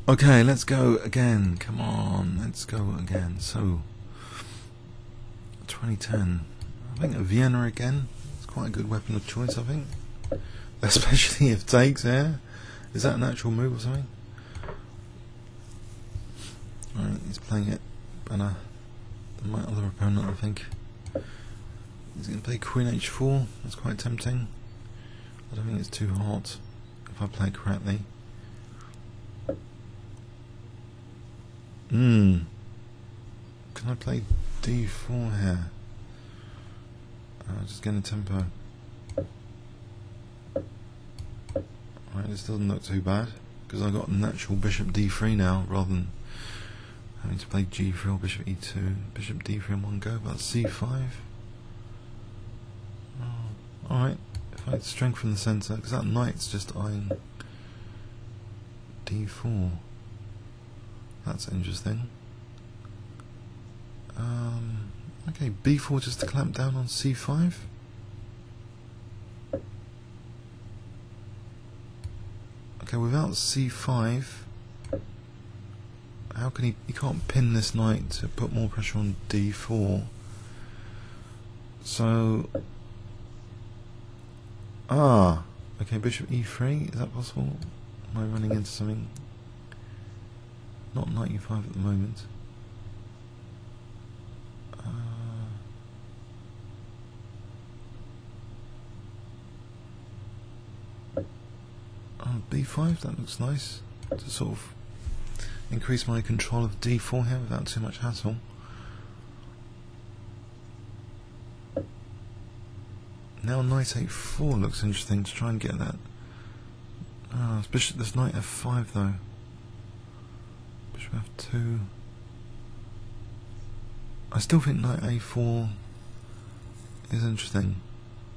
Okay, let's go again. Come on, let's go again. So, 2010. I think a Vienna again. It's quite a good weapon of choice, I think. Especially if takes, yeah? Is that an actual move or something? Alright, he's playing it better than my other opponent, I think. He's going to play Queen H4. That's quite tempting. I don't think it's too hard if I play correctly. Can I play D4 here? Just getting a tempo. Alright, this doesn't look too bad because I've got a natural bishop D3 now rather than having to play G3 or bishop E2, bishop D3 in one go. But C5. Alright, if I strengthen the centre, because that knight's just eyeing D4. That's interesting. Okay, B4 just to clamp down on C5. Okay, without C5, how can he can't pin this knight to put more pressure on D4. So, okay, bishop E3, is that possible? Am I running into something? Not knight E5 at the moment. B5, that looks nice. To sort of increase my control of D4 here without too much hassle. Now knight A4 looks interesting to try and get that. It's bishop, there's knight F5 though. Bishop F2. I still think knight A4 is interesting,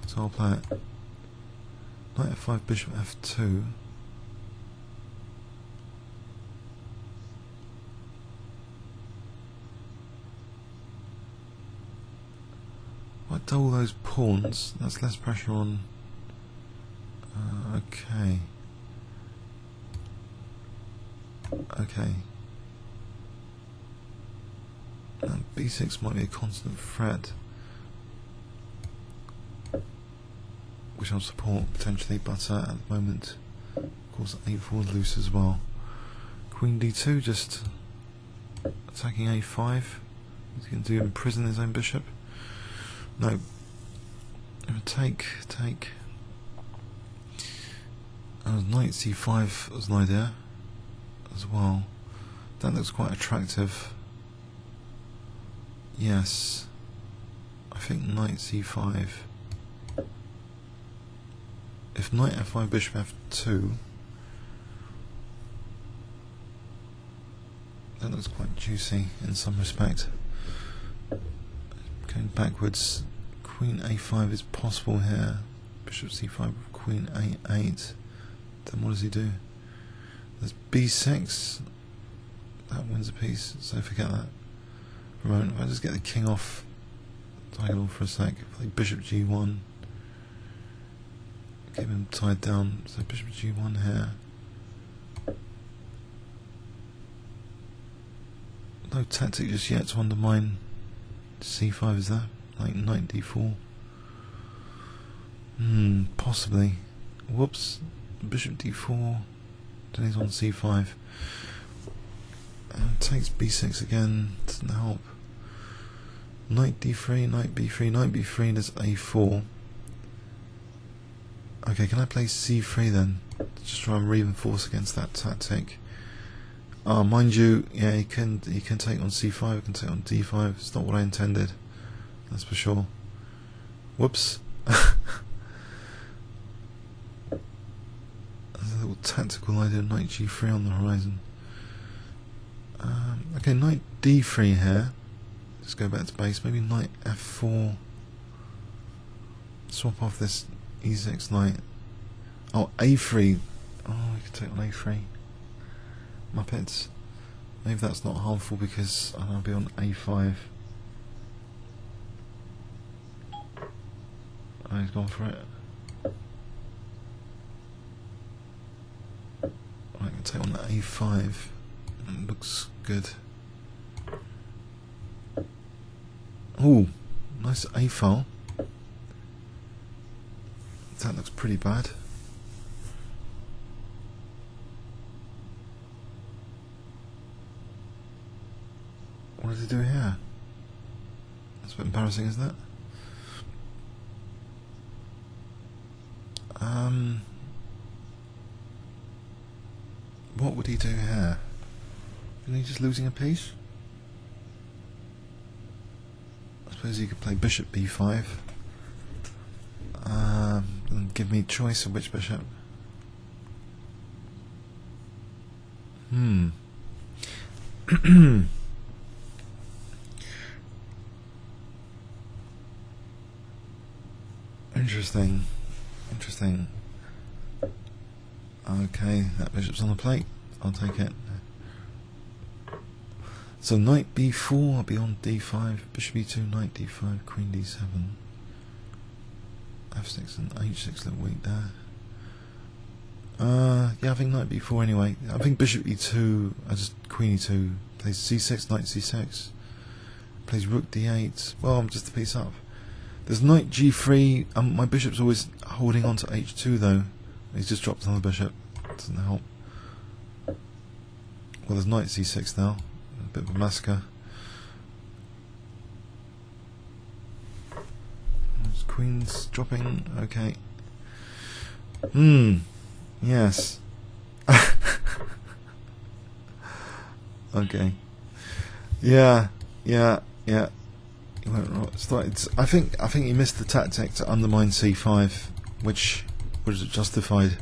so I'll play it. Knight F5, bishop F2. If I double those pawns, that's less pressure on. Okay. Okay. B6 might be a constant threat, which I'll support potentially, but at the moment, of course, A4 is loose as well. Queen D2 just attacking A5. He's going to imprison his own bishop. No. Take. Knight C5 was an idea as well. That looks quite attractive. Yes. I think knight C5. If knight F5, bishop F2, that looks quite juicy in some respect. Going backwards, Queen A5 is possible here. Bishop C5 with Queen A8. Then what does he do? There's B6. That wins a piece, so forget that for a moment. If I just get the king off diagonal for a sec, play bishop G1. Keep him tied down, so bishop G1 here. No tactic just yet to undermine C5, is there? Like knight D4. Possibly. Whoops. Bishop D4. Then he's on C5. And takes B6 again. Doesn't help. Knight D3, knight B3, knight B3, there's A4. Okay, can I play C3 then? Just try and reinforce against that tactic. Mind you, yeah, he can take on C5, he can take on D5. It's not what I intended, that's for sure. Whoops. There's a little tactical idea, knight G3 on the horizon. Okay, knight D3 here. Let's go back to base. Maybe knight F4. Swap off this E6 knight. Oh, A3. Oh, I could take on A3. Muppets. Maybe that's not harmful because I'll be on A5. Oh, he's gone for it. I can take on the A5. Looks good. Ooh, nice A file. That looks pretty bad. What does he do here? That's a bit embarrassing, isn't it? What would he do here? Isn't he just losing a piece? I suppose he could play bishop b5 and give me choice of which bishop. Interesting. Interesting. Okay, that bishop's on the plate. I'll take it. So knight b4, I'll be on d5, bishop e2, knight d5, queen d7, f6 and h6 look weak there. Yeah, I think knight b4 anyway. I think bishop e2, queen e2, plays c6, knight c6, plays rook d8. Well, I'm just a piece up. There's knight g3. My bishop's always holding on to h2 though. He's just dropped another bishop. Doesn't help. Well, there's knight c6 now. A bit of a massacre. There's queen's dropping. Okay. Yes. Okay. Yeah. He went right. I think he missed the tactic to undermine c5, which would have justified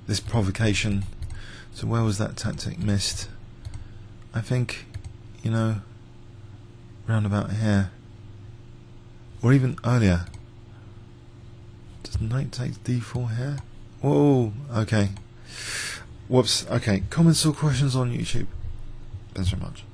this provocation. So where was that tactic missed? I think, you know, round about here, or even earlier. Does knight take d4 here? Whoa. Okay. Whoops. Okay. Comments or questions on YouTube. Thanks very much.